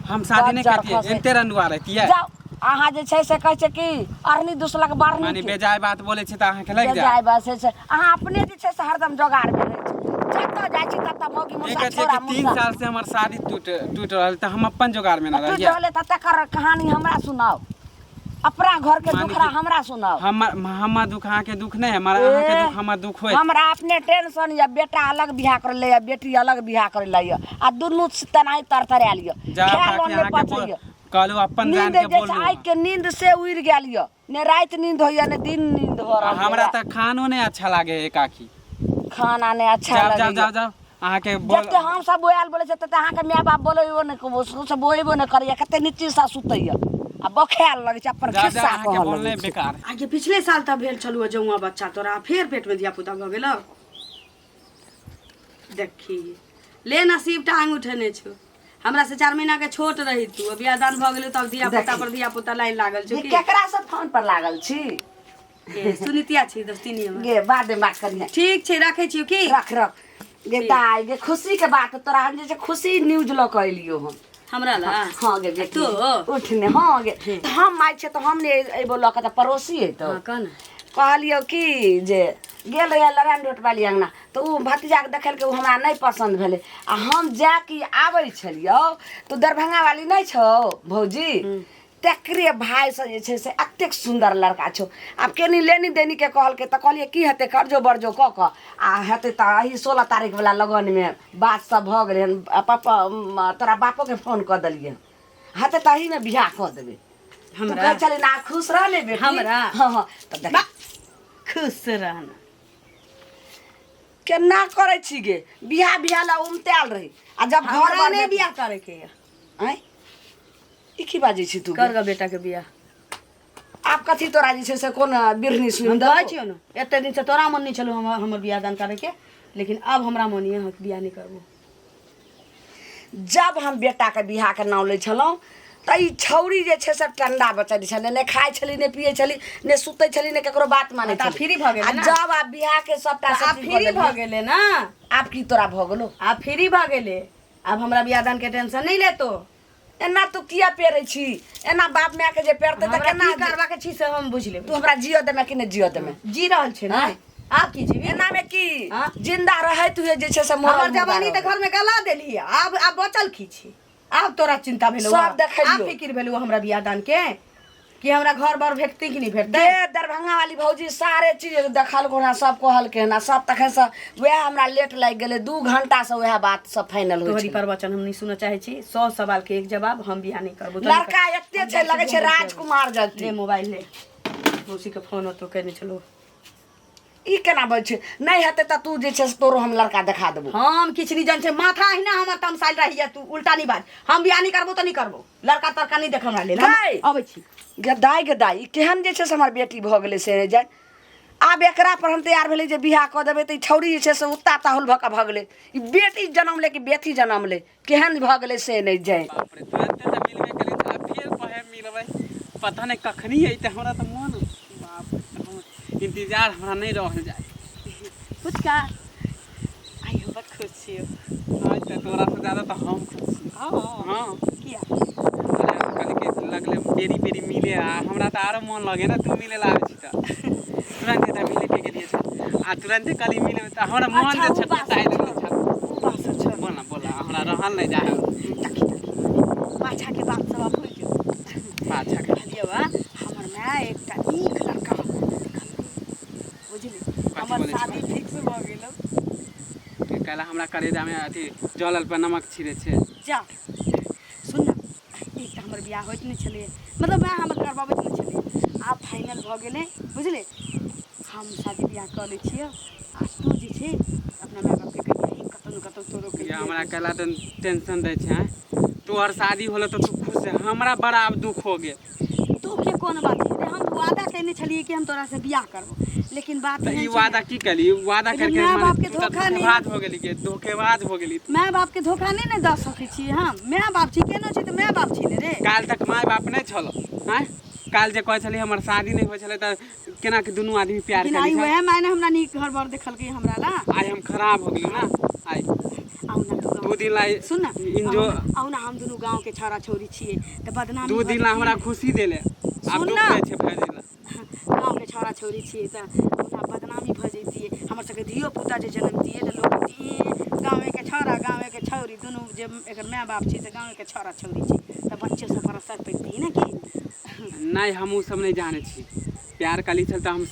[SPEAKER 3] हम शादी नहीं
[SPEAKER 1] बात
[SPEAKER 3] करती
[SPEAKER 1] फंसे।
[SPEAKER 3] एते रंडुआ रहती है
[SPEAKER 1] जाओ अहाँ जे छै से कहै छै कि अरनी दुसलक
[SPEAKER 3] मानी
[SPEAKER 1] बारनी के
[SPEAKER 3] बेजाय बात बोले छी तो अहाँ के लग
[SPEAKER 1] जे
[SPEAKER 3] जाए
[SPEAKER 1] जाय बस से अहाँ अपने जे छै से हरदम जोगाड़ में रहै छै जतऽ जाइ छी ततऽ मौगी मुसा
[SPEAKER 3] एक
[SPEAKER 1] छोरा
[SPEAKER 3] 3
[SPEAKER 1] मुसा
[SPEAKER 3] साल से हमार शादी टूट रहल तो हम अपन जोगाड़ में ना
[SPEAKER 1] तू
[SPEAKER 3] रहिए
[SPEAKER 1] चले त तकर कहानी हमरा सुनाओ अपना घर के
[SPEAKER 3] मानी
[SPEAKER 1] दुखड़ा
[SPEAKER 3] कि-
[SPEAKER 1] हमरा सुनाओ
[SPEAKER 3] हमर दुख अहाँ के दुख नहीं है हमारा अहाँ के दुख हमर दुख होय
[SPEAKER 1] हमरा अपने टेंशन या बेटा अलग बियाह कर ले या बेटी अलग बियाह कर ले आ दुनू तनाई तरतरा लियो
[SPEAKER 3] जा ताकि अहाँ के कहलू अपन जान
[SPEAKER 1] नींद
[SPEAKER 3] के
[SPEAKER 1] जे
[SPEAKER 3] बोलू
[SPEAKER 1] आइ के नींद से उड़ गेल यो ने रात नींद होइया ने दिन नींद हो रहल
[SPEAKER 3] हमरा तो खानो नहीं अच्छा लागे है काकी
[SPEAKER 1] खाना ने अच्छा
[SPEAKER 3] जाओ
[SPEAKER 1] लगे
[SPEAKER 3] जाओ जाओ अहाँ के बोल
[SPEAKER 1] जते हम सब बोयल बोले छै तते अहाँ के माय बाप बोलैयो ने को सब बोलबो ने करिया कते नीचे सा सुतैया आ बखेल लगे छै अपन
[SPEAKER 3] जा
[SPEAKER 1] खिस्सा
[SPEAKER 3] अहाँ के
[SPEAKER 1] कहल
[SPEAKER 3] बोलने
[SPEAKER 1] लगे छै।
[SPEAKER 3] बेकार
[SPEAKER 2] आगे पिछले साल तब भेल छलुआ जौआ बच्चा तोरा फेर पेट में धिया पुता भ गेल देखी ले नसीब टांग उठेने छो हमरा से 4 महीना के छोट रही तू अब बियाह दान भ गेलै तब धिया पुता पर धिया पुता लाइन लागल
[SPEAKER 1] ये
[SPEAKER 2] छै
[SPEAKER 1] केकरा से फोन पर लागल छी
[SPEAKER 2] सुनितिया छी दोस्तिनी हमर
[SPEAKER 1] गे बाद में बात करिए
[SPEAKER 2] ठीक छै राखै छियो की
[SPEAKER 1] रख रख गे दाई गे खुशी के बात तोरा हम जे खुशी न्यूज ल के अलियो हम
[SPEAKER 2] हमरा ला
[SPEAKER 1] हाँ गे बेटी
[SPEAKER 2] तो
[SPEAKER 1] उठने हाँ गे तो हम आइ छे तो हमने एबो ल के त पड़ोसी है तो
[SPEAKER 2] हां कन
[SPEAKER 1] कहलियो कि जे गेल रहे लड़ान रोट वाली अंगना तो उ भतीजा के देखल के उ हमरा नहीं पसंद भेले आ हम जा कि आबै छलियो तो दरभंगा वाली नहीं छौ भौजी तकरे भाई से जे छे से अतेक सुंदर लड़का छौ आब केनी लेनी देनी के कहल के त कहलिए की हेते करजो बरजो क आ हेते त ही 16 तारीख वाला लगन में बात सब भ गेले पापा तोरा बापो के फोन क दलिए हेते तही में बियाह क देबे हमरा चले ना खुश रह ले बेटी
[SPEAKER 2] हमरा
[SPEAKER 1] हां हां त देख
[SPEAKER 2] खुश रहना
[SPEAKER 1] केना करे छी गे बियाह बियाह ला उमतेल रही आ जब घर
[SPEAKER 2] हमरा
[SPEAKER 1] बने
[SPEAKER 2] ने बियाह करे के
[SPEAKER 1] आय ई की बाजे छी तू
[SPEAKER 2] कर ग बेटा के बियाह
[SPEAKER 1] आप कथी तोरा जे छै से कोन बिरहनी सुन
[SPEAKER 2] हम
[SPEAKER 1] दो
[SPEAKER 2] कहै छियो न एते दिन से तोरा मन नहीं छलो हमर बियाह दान करे के लेकिन अब हमरा मन ये बियाह नहीं करबो
[SPEAKER 1] जब हम बेटा के बियाह के नाम ले छलौ त ई छौरी जे छै से ठंडा बचल छले ने खाय छली ने पिए छली ने सुतै छली ने केकरो बात माने
[SPEAKER 2] ता फ्री भ गेले ना
[SPEAKER 1] जब आप बियाह के सबटा
[SPEAKER 2] आप फ्री भ गेले ना
[SPEAKER 1] आप की तोरा भ गेलो
[SPEAKER 2] आप फ्री भ गेले अब हमरा बियाह दान के टेंशन नहीं लेतो
[SPEAKER 1] एना तू किया पेरै छी एना बाप माय के जे पेरते त केना
[SPEAKER 2] की करबा के छी से हम बुझ लेब
[SPEAKER 1] तू हमरा जियो देमे कि ने जियो देमे
[SPEAKER 2] जी रहल छै ना आप की जीवी
[SPEAKER 1] एना में की
[SPEAKER 2] हाँ?
[SPEAKER 1] जिंदा रहे तू जे छै से
[SPEAKER 2] हमर जवानी त घर में गला देली अब बचल की छी अब तोरा चिंता भेलो
[SPEAKER 1] सब देखलियो।
[SPEAKER 2] अब फिक्र भेलो हमरा बियाह दान के कि हमरा घर बार भेटती कि नहीं भेटते
[SPEAKER 1] दे दरभंगा वाली भौजी सारे चीज देखल को ना सब कहल के ना सब तखन से वह हमरा लेट लाग गेले 2 घंटा से वह बात सब फाइनल होई
[SPEAKER 2] तोहरी
[SPEAKER 1] छै
[SPEAKER 2] प्रवचन हम नहीं सुनना चाहे छी 100 सवाल के एक जवाब हम बियाह नहीं करबो
[SPEAKER 1] लड़का एते छै लगे छै राजकुमार जगती
[SPEAKER 2] ले मोबाइल ले मौसी के फोन तो कहने चलो
[SPEAKER 1] ई केना बज छै नहीं हेते त तू जे छै से तोरो हम लड़का दिखा देबो
[SPEAKER 2] हम किछ नहीं जान छै माथा है ना हमर तमसाइल रहिया तू उल्टा नहीं बात हम बियाह नहीं करबो तो नहीं करबो लड़का तड़का नहीं देख हमरा ले
[SPEAKER 1] गई।
[SPEAKER 2] अबै छी
[SPEAKER 1] गदाई केहन जे छै से हमर बेटी भ गेले से नहीं जाय आब एकरा पर हम तैयार भेले जे बियाह क देबे त ई छौरी जे छै से उत्ता ताहुल भका भ गेले ई बेटी जन्म ले कि बेटी जन्म ले केहन भ गेले से नहीं जाय
[SPEAKER 3] बाप रे तुरंत से मिलबे करे था फिर कहे मिलबे पता नहीं कखनी है त हमरा त मन बाप रे, इंतजार हमरा नहीं रह जाए
[SPEAKER 2] कुछ का आई हम बहुत खुश छी
[SPEAKER 3] आज त तोरा से ज्यादा त हम खुश छी हां
[SPEAKER 2] किया
[SPEAKER 3] कल के लगले बेरी बेरी मिले आ हमरा त आरो मन लगे ना तू मिले लावे छी त तुरंत त मिले के गेलिए छ आ तुरंत कली मिले त हमरा मन जे छ ताई लगे छ बोला हमरा रहल नहीं जाए
[SPEAKER 2] पाछा के बात सब आप होई जो
[SPEAKER 3] पाछा के
[SPEAKER 2] कहलिए बा हमर माय एकटा नीक लड़का बुझली हमर शादी फिक्स भ गेल
[SPEAKER 3] कहला हमरा करेजा में अथी जलल पर नमक छिड़े छे
[SPEAKER 2] जा सुन ना एकटा हमर बियाह होइत नहीं छले मतलब मैं हमर करबाबैत नहीं छले आब फाइनल भ गेले बुझले हम शादी बियाह कर ले छियै आ तू जे छै अपना माय बाप के कहिए कतौ तोरो के
[SPEAKER 3] ये हमरा कहला त टेंशन दे छे तोहर शादी होला त तू खुश है हमरा बड़ा अब दुख हो गेल
[SPEAKER 2] तू के कोन बात है हम वादा करने छलिए कि हम तोरा से बियाह करबो लेकिन बात
[SPEAKER 3] त
[SPEAKER 2] नहीं
[SPEAKER 3] ई वादा की कली वादा करके
[SPEAKER 2] माय बाप के
[SPEAKER 3] तू त
[SPEAKER 2] धोखा नहीं
[SPEAKER 3] धोखेबाज हो गेली के धोखेबाज हो गेली
[SPEAKER 2] माय बाप के धोखा नहीं ने द सकै छी हम माय बाप छी केना छै त माय बाप छी ने रे
[SPEAKER 3] काल तक माय बाप नहीं छल हैं काल जे कहै छली हमर शादी नहीं होय छले त केना के दुनू आदमी प्यार
[SPEAKER 2] लेकिन आई
[SPEAKER 3] करी
[SPEAKER 2] वह मायने हमरा नीक घर बार देखल के हमरा ला
[SPEAKER 3] आज हम खराब हो गेली ना आई
[SPEAKER 2] आउ ना तू
[SPEAKER 3] दू दिन लाई
[SPEAKER 2] सुन ना
[SPEAKER 3] इंजो
[SPEAKER 2] आउ ना हम दुनू गांव के छोरा छोरी छिए त बदनामी
[SPEAKER 3] दू दिन ला हमरा खुशी देले अब
[SPEAKER 2] सुन
[SPEAKER 3] दुख
[SPEAKER 2] ना।
[SPEAKER 3] दै छै भए दिला
[SPEAKER 2] गांव के छोरा छोरी छिए त हमरा बदनामी भ जैतिए हमर सबके धियो पुता जे जन्म दिए त लोग गांव के छोरा गांव के छौरी दुनू जे एकर माय बाप छी से गांव के छोरा छोरी छी त बच्चे सब पर असर पड़ती ना कि
[SPEAKER 3] नहीं हम सब नहीं जाने छी प्यार कली छल त हम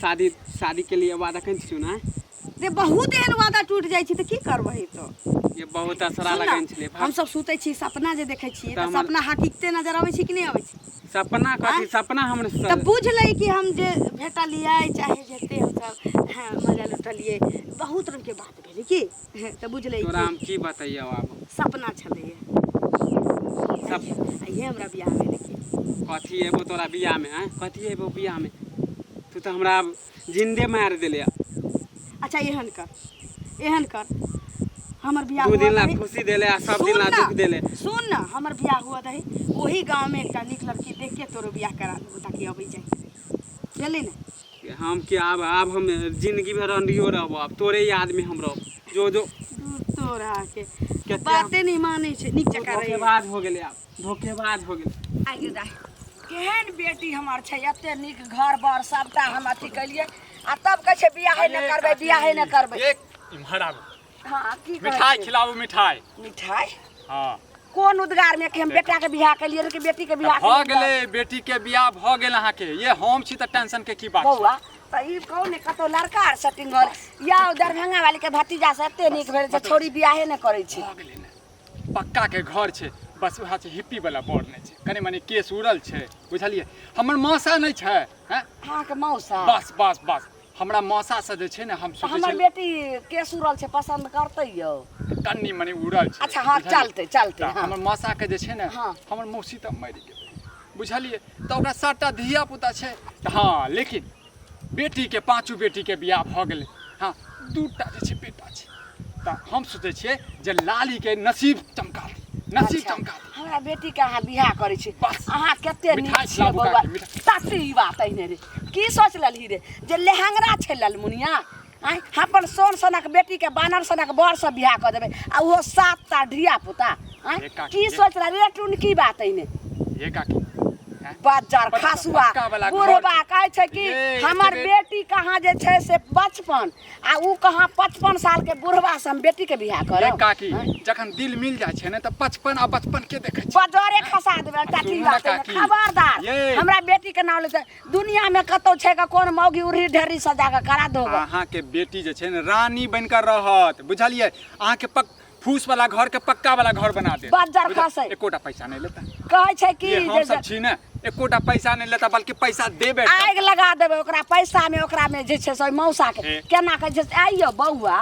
[SPEAKER 3] शादी के लिए वादा कन छी ना
[SPEAKER 2] रे बहुत एहन वादा टूट जाइ छी त की करबै तो
[SPEAKER 3] ये बहुत असरा
[SPEAKER 2] सुन ना,
[SPEAKER 3] लगन छले
[SPEAKER 2] हम सब सुतै छी सपना जे देखै छियै
[SPEAKER 3] त
[SPEAKER 2] त
[SPEAKER 3] हमर-
[SPEAKER 2] सपना हकीकते नजर आबै छै कि नहीं आबै छै
[SPEAKER 3] सपना कथी सपना हमर
[SPEAKER 2] त बुझ लै कि हम जे भेटलिए चाहे जेते हम सब हाँ मजा लुटलिए बहुत रंग के बात भेलै की त बुझ लै
[SPEAKER 3] तोरा हम की बताइयो अब
[SPEAKER 2] सपना छलै
[SPEAKER 3] सब
[SPEAKER 2] ये हमरा बियाह में देखी
[SPEAKER 3] कथी एबो तोरा बियाह में हैं कथी एबो बियाह में तू तो हमरा अब जिंदे मार देले
[SPEAKER 2] अच्छा एहन कर हमर बियाह
[SPEAKER 3] 2 दिन ला
[SPEAKER 2] रही।
[SPEAKER 3] खुशी देले आ सब
[SPEAKER 2] सुन
[SPEAKER 3] दिन ला
[SPEAKER 2] ना,
[SPEAKER 3] दुख देले।
[SPEAKER 2] सुन ना, हमर बियाह हुआ रही वही गांव में एकटा नीक लड़की देख के तोरो बियाह करा देबो ताकि अबै जाए बुझली ना।
[SPEAKER 3] हम के अब हम जिंदगी भर रहियो रहबो, अब तोरे याद में हम रह जो
[SPEAKER 2] तोरा के
[SPEAKER 3] केते
[SPEAKER 2] बाते नहीं माने छै नीक जका रही।
[SPEAKER 3] धोखेबाज हो गेले, अब धोखेबाज हो गेले।
[SPEAKER 1] आगे जाए केहन बेटी हमर छै, एते नीक घर बार सबटा हम अथी कलिए आ तब कहै छै बियाहे न करबै बियाहे न करबै।
[SPEAKER 4] एक इम्हर आबू,
[SPEAKER 1] हाँ की कहै
[SPEAKER 4] मिठाई
[SPEAKER 1] छै?
[SPEAKER 4] खिलाबू मिठाई।
[SPEAKER 1] मिठाई
[SPEAKER 4] हाँ
[SPEAKER 1] कोन उद्गार में कि हम बेटा के बियाह कलिए कि बेटी के बियाह
[SPEAKER 4] भऽ गेलै, बेटी के बियाह भऽ गेल अहाँके। ये हम छी तऽ टेंशन के की बात छै?
[SPEAKER 1] बौआ त ई कौन कतौ लड़का आर सेटिंग होल या दरभंगा वाली के भतीजा से एते नीक भेल जे छोरी बियाहे न करै छै।
[SPEAKER 4] भऽ गेलै ने, पक्का के घर छै, बस वएह छै हिप्पी वाला बोर्ड नहीं छै, कनी मनी केस उड़ल छै बुझलिए। हमर मौसा नहीं छै हैं,
[SPEAKER 1] हाँ के मौसा
[SPEAKER 4] बस बस बस हमरा मौसा से जे छै ने हम सोचै
[SPEAKER 1] हमर
[SPEAKER 4] छी
[SPEAKER 1] बेटी के सुरल छै पसंद करतै यो।
[SPEAKER 4] कन्नी मनी उड़ल छै।
[SPEAKER 1] अच्छा हाँ
[SPEAKER 4] बुझलियै?
[SPEAKER 1] चलते चलते
[SPEAKER 4] तऽ
[SPEAKER 1] हाँ
[SPEAKER 4] हमर मौसा के जे छै ने,
[SPEAKER 1] हाँ।
[SPEAKER 4] हमर मौसी तऽ मरि गेलै बुझलिए। तऽ ओकरा 7टा धिया पुता छै तऽ हाँ, लेकिन बेटी के 5 बेटी के बियाह भऽ गेलै। हाँ 2टा जे छै बेटा छै, तऽ हम सोचै छियै जे लाली के नसीब चमका दी, नसीब
[SPEAKER 1] अच्छा,
[SPEAKER 4] चमका दी।
[SPEAKER 1] हमरा बेटी के अहाँ बियाह करै छी,
[SPEAKER 4] बस।
[SPEAKER 1] अहाँ कते नीक
[SPEAKER 4] मिठाई
[SPEAKER 1] छियै
[SPEAKER 4] खिलाबू
[SPEAKER 1] बौआ।
[SPEAKER 4] काकी, मिठाई।
[SPEAKER 1] ताती ई बात अइने रे की सोच लेलही रे जे लेहंगरा छै ललमुनिया। आइ अपन सोन सनक बेटी के बानर सनक बर से बियाह कऽ देबै आ ओहो 7टा धिया पुता। आइ
[SPEAKER 4] हे काकी,
[SPEAKER 1] की सोच ले रे टुन की बात अइने
[SPEAKER 4] ये काकी हैं?
[SPEAKER 1] बाजार खासुआ
[SPEAKER 4] पक्का वाला घर
[SPEAKER 1] बुढ़बा
[SPEAKER 4] छै।
[SPEAKER 1] कहै छै कि
[SPEAKER 4] ये
[SPEAKER 1] हमर
[SPEAKER 4] एतबे-
[SPEAKER 1] बेटी कहाँ जे छै से 55 आ ऊ कहाँ 55 साल के बुढ़बा से हम बेटी के बियाह
[SPEAKER 4] ये
[SPEAKER 1] करब।
[SPEAKER 4] काकी जखन दिल मिल जाइ छै ने तऽ 55 आ 55 के देखै छै।
[SPEAKER 1] बाजारे खसा देबै टाटी
[SPEAKER 4] सुनू ना
[SPEAKER 1] बात
[SPEAKER 4] काकी।
[SPEAKER 1] खबरदार
[SPEAKER 4] ये।
[SPEAKER 1] हमरा बेटी के नाम लेते दुनिया में कतौ छै का कोन मौगी उड़ी ढेरी सजा के करा दोगे।
[SPEAKER 4] अहाँ के बेटी जे छै ने रानी बनकर रहत बुझलिए। अहाँ के फूस वाला घर के पक्का वाला घर बना दे।
[SPEAKER 1] बाजार खसे
[SPEAKER 4] एकोटा पैसा नहीं लेता।
[SPEAKER 1] कहै छै कि
[SPEAKER 4] ये हम सब
[SPEAKER 1] जे
[SPEAKER 4] छी ने, एकोटा पैसा नहीं लेता बल्कि पैसा देबे।
[SPEAKER 1] आग लगा देबै ओकरा पैसा में ओकरा में जे छै से मौसा के
[SPEAKER 4] हे।
[SPEAKER 1] केना कहै छै आइयो बौआ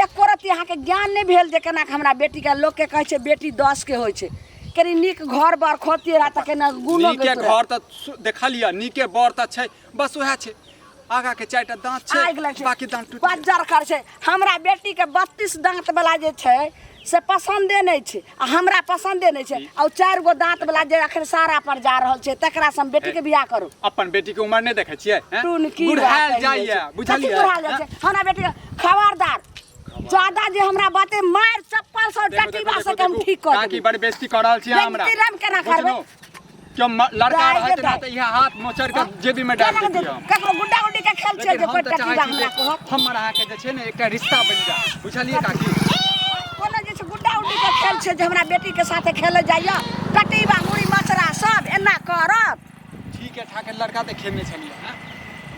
[SPEAKER 1] एको रत्ती अहाँ के ज्ञान नहीं भेल जे केना के हमरा बेटी के लोग के कहै छै बेटी 10 के होइ छै कनी नीक घर बार खोतिए रहा त केना गुनो
[SPEAKER 4] नीके घर त देखलिए, नीके बर त छै, बस वह छै। आगा के 4टा दांत
[SPEAKER 1] आगि
[SPEAKER 4] छै,
[SPEAKER 1] लग छै
[SPEAKER 4] बाकी दांत टूट
[SPEAKER 1] बाजार कर छै। हमरा बेटी के 32 दांत वाला जे छै से पसंदे नहीं छै आ हमरा पसंदे नहीं छै और 4 गो दांत वाला जे अखन सारा पर जा रहल छै तकरा से हम बेटी के बियाह करू।
[SPEAKER 4] अपन बेटी के उम्र नहीं देखे छियै हैं?
[SPEAKER 1] टून की
[SPEAKER 4] बुढ़ायल
[SPEAKER 1] बात
[SPEAKER 4] जाइए
[SPEAKER 1] कहिए
[SPEAKER 4] बुझलिए।
[SPEAKER 1] कथी बुढ़ायल जाइ छै हमरा बेटी के खबरदार ज्यादा जे हमरा बाते मार चप्पल से
[SPEAKER 4] देखो,
[SPEAKER 1] टटी
[SPEAKER 4] देखो,
[SPEAKER 1] बा से
[SPEAKER 4] देखो,
[SPEAKER 1] कम
[SPEAKER 4] देखो,
[SPEAKER 1] ठीक कर
[SPEAKER 4] काकी बड़ी बेइज्जती कर रहल छी हमरा।
[SPEAKER 1] बेइज्जती हम केना करबै?
[SPEAKER 4] बुझलहुँ? क्यों लड़का
[SPEAKER 1] दाइ
[SPEAKER 4] रहत
[SPEAKER 1] गे
[SPEAKER 4] ना
[SPEAKER 1] दाइ।
[SPEAKER 4] त इहा हाथ मोचर के जेबी में डाल देती हम।
[SPEAKER 1] ककरो गुड्डा गुड्डी के खेल छै
[SPEAKER 4] लेकिन
[SPEAKER 1] जे
[SPEAKER 4] हम
[SPEAKER 1] कोई
[SPEAKER 4] तऽ
[SPEAKER 1] टटी
[SPEAKER 4] चाहै
[SPEAKER 1] बा
[SPEAKER 4] छी
[SPEAKER 1] हमरा
[SPEAKER 4] जे
[SPEAKER 1] कहत
[SPEAKER 4] हमर अहाँके जे छै ने एकटा रिश्ता बनि जाए बुझलिए काकी।
[SPEAKER 1] कोनो जे छै गुड्डा गुड्डी के खेल छै जे हमरा बेटी के साथे खेले जाइया टटी बा मुड़ी मछरा सब एना करत।
[SPEAKER 4] ठीक है ठाके लड़का तऽ खेमे छलिए हैं?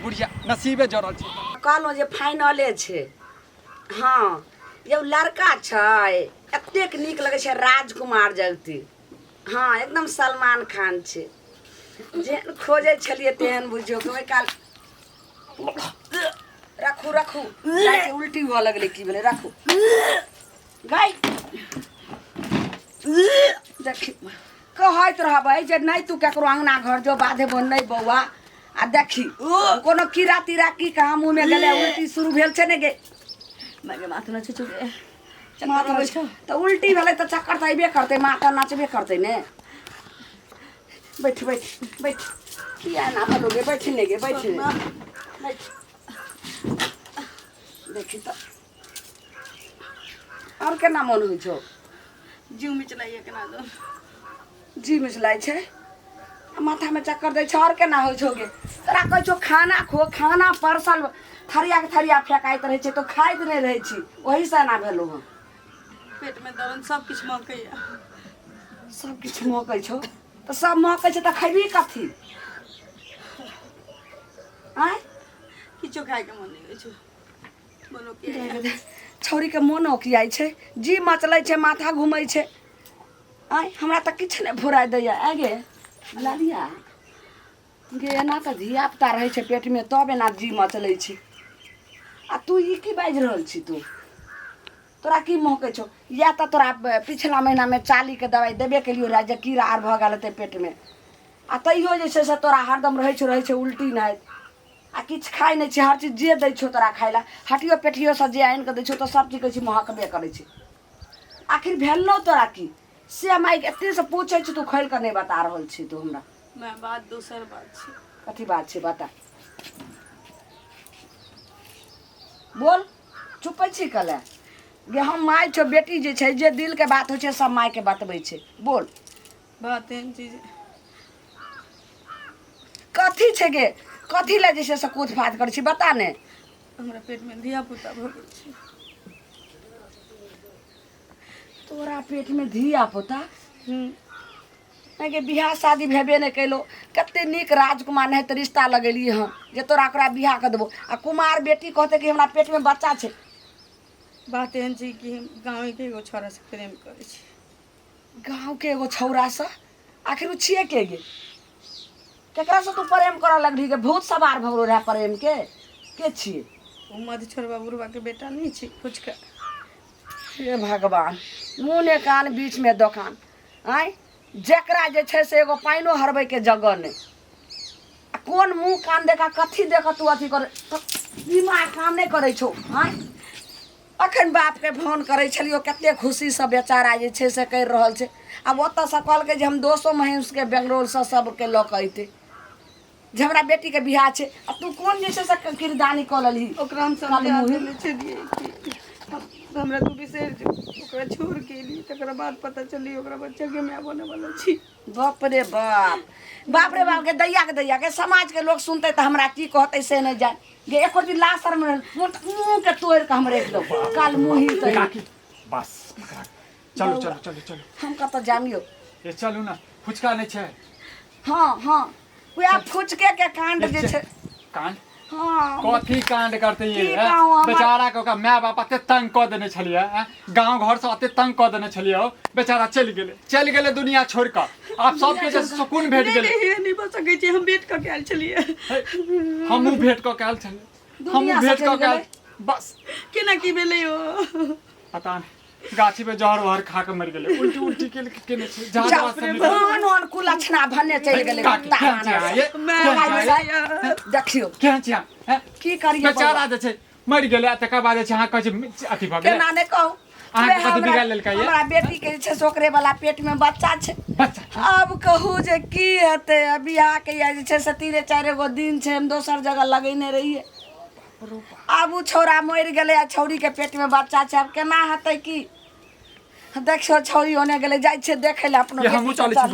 [SPEAKER 4] बुढ़िया नसीबे जड़ल छै।
[SPEAKER 1] कहलहुँ जे फाइनले छै। हाँ एगो लड़का छै एतेक नीक लगै छै राजकुमार जगती। हाँ एकदम सलमान खान छै जेहन खोजै छलिए तेहन बुझियौ कि ओहि काल रखू रखू गायके उल्टी हुअ लगलै की भेलै रखू गाय देखी कहैत रहबै जे नहीं तू केकरो अंगना घर जो बाधेबो नहीं बौआ आ देखी कोनो कीड़ा तीड़ा की कहाँ मुँह में गेलै उल्टी शुरू भेल छै ने गे
[SPEAKER 2] मागे माथ न छुछु
[SPEAKER 1] माथा तऽ उल्टी भेलै तऽ चक्कर तऽ अयबे करतै माथा नाचबे करतै ने। बैठ बैठ बैठ किया ना भलोगे बैठ ने गे बैठ ने बैठ देखी तऽ और केना मन होइ छौ?
[SPEAKER 2] जीव मिचलाइए केना दो
[SPEAKER 1] जी मिचलाइ छै माथा में चक्कर दै छै और केना होइ छौ गे? तोरा कहै छौ खाना खो खाना परसल थरिया के थरिया फेकाइत रहै छै तो खाइत नहीं रहै छी ओही से ना भेलौ हम।
[SPEAKER 2] पेट में दर्द सब किछ महकैया।
[SPEAKER 1] सब किछ महकै छौ तऽ सब महकै छै तऽ खैबी कथी? आँय
[SPEAKER 2] किछो खाए के मन नहीं होइ छै बोलो के
[SPEAKER 1] छौरी के मोन ओकियाइ छै जी मचलै छै माथा घुमै छै। आँय हमरा तऽ किछु नहि भोराइ दैया आगे लालिया गे एना तऽ धिया पुता रहै छै पेट में तब एना जी मचलै छै आ तू ई की बाजि रहल छी? तोरा की महकै छौ? या तऽ तोरा पिछला महीना में 40 के दवाई देबे केलियो रहा जे कीड़ा आर भऽ गेल हेतै पेट में आ तैयो जे छै से तोरा हरदम रहै छै उल्टी नहीं आ किछु खाइ नहीं हर चीज जे दै छौ तोरा खाइ ला हटियो पेटियो से जे आनि कऽ दै छौ तऽ सब चीज कहै छै महकबे करै छै। आखिर भेल न तोरा की से माई एते से पूछे छी तू खोल कर नहीं बता रहल छी तू हमरा
[SPEAKER 2] मैं बात दोसर बात छै
[SPEAKER 1] कथी बात छै बता बोल चुपै छी कले गे हम माय छो बेटी जे छै जे दिल के बात होइ छै सब माय के बतबै छै बोल
[SPEAKER 2] बात एहन चीज
[SPEAKER 1] कथी छै गे कथी ले जे छै से कूद फाद करै छी बता ने
[SPEAKER 2] हमरा पेट में धिया पुता भऽ गेल छै
[SPEAKER 1] तोरा पेट में धिया पुता नहीं गे बियाह शादी भेबे नहीं कैलो कते नीक राजकुमार नहीं तो रिश्ता लगेलिए हँ जे तोरा ओकरा बियाह कर देबो आ कुमार बेटी कहते कि हमरा पेट में बच्चा छै
[SPEAKER 2] बात एहन छै कि हम गाँव के एगो छोरा से प्रेम करै छी
[SPEAKER 1] गाँव के एगो छौरा से आखिर उ छिए के गे केकरा से तू प्रेम करऽ लगली गे भूत सवार भगलो रहे प्रेम के छिए
[SPEAKER 2] ओ मध छोड़बा बुढ़वा के बेटा नहीं छै फुचका
[SPEAKER 1] हे भगवान मुँह ने कान बीच में दोकान आय जकरा जे छै से एगो पाइनो हरबै के जगह नहीं आ कोन मुँह कान देखा कथी देख तू अथी कर दिमाग काम नहीं करै छौ आय अखन बाप के फोन करै छलियो कते खुशी से बेचारा जे छै से कहि रहल छै आब ओतऽ से कहलकै जे हम दोस्तो महीस के बेंगलोर से सबके लऽ कऽ अइतै जे हमरा बेटी के बियाह छै आ तू कोन जे छै से किरदानी कऽ लेलही
[SPEAKER 2] ओकरा हम समझा देले छलिए कि हमरा तू बिसरि जो ओकरा छोड़ के एली तकरा बाद पता चली ओकरा बच्चा के माय बने वाला छी
[SPEAKER 1] बाप रे बाप रे बाप के दैया के समाज के लोग सुनते तो हमरा की कहते से नहीं जान गे एको दिन लाशर में मुंह के तोड़ के हम रख लो काल मुही तो
[SPEAKER 4] काकी बस चलो चलो चलो चलो
[SPEAKER 1] हम कत जानियो
[SPEAKER 4] ये चलू ना फुचका नहीं छै
[SPEAKER 1] हाँ वह फुचके के कांड जे छै
[SPEAKER 4] कांड
[SPEAKER 1] हाँ
[SPEAKER 4] कथी कांड करते ये
[SPEAKER 1] की कहूँ हमर-
[SPEAKER 4] बेचारा के ओकर माय बाप एते तंग कऽ देने छलिए गांव घर से एते तंग कऽ देने छलिए हो बेचारा चलि गेले दुनिया छोड़ कऽ आब सबके जे सुकून भेट गेले
[SPEAKER 2] नहीं बच सकै छी हम भेट कऽ के आयल छलिए
[SPEAKER 4] हमहू भेट कऽ के आयल छलिए
[SPEAKER 1] दुनिया
[SPEAKER 4] हमहू
[SPEAKER 1] से
[SPEAKER 4] भेट कऽ
[SPEAKER 1] चलि
[SPEAKER 4] के आयल
[SPEAKER 1] गेलै।
[SPEAKER 4] बस
[SPEAKER 2] केना की भेलै ओ
[SPEAKER 4] पता नहीं गाछी पे जहर वहर खा के मर गेले उल्टी के केने छै जहाज से
[SPEAKER 1] कौन कुलक्षणा भन्ने चलि गेलै देखियो
[SPEAKER 4] केहन छिया
[SPEAKER 1] की करिए
[SPEAKER 4] बेचारा जे छै मर गेले आ तकर बाद जे छै अहाँ कहै छै अथी भऽ गेले
[SPEAKER 1] केना ने कहू
[SPEAKER 4] अहाँ कथी बिगाड़ लेलकै ये
[SPEAKER 1] हमरा बेटी के जे छै से ओकरे वाला पेट में बच्चा छै
[SPEAKER 4] बच्चा
[SPEAKER 1] अब कहू जे की हेतै बियाह के या जे छै से 3-4 गो दिन छै हम दोसर जगह लगेने रहिए आब उ छौड़ा मरि गेलै आ छौड़ी के पेट में बच्चा छै अब केना हेतै की देखियो छौड़ी होने गेलै जाइ छै देखै लए अपनो
[SPEAKER 4] ये हमहूँ
[SPEAKER 1] बेटी के
[SPEAKER 4] चलै छी।
[SPEAKER 1] चलू।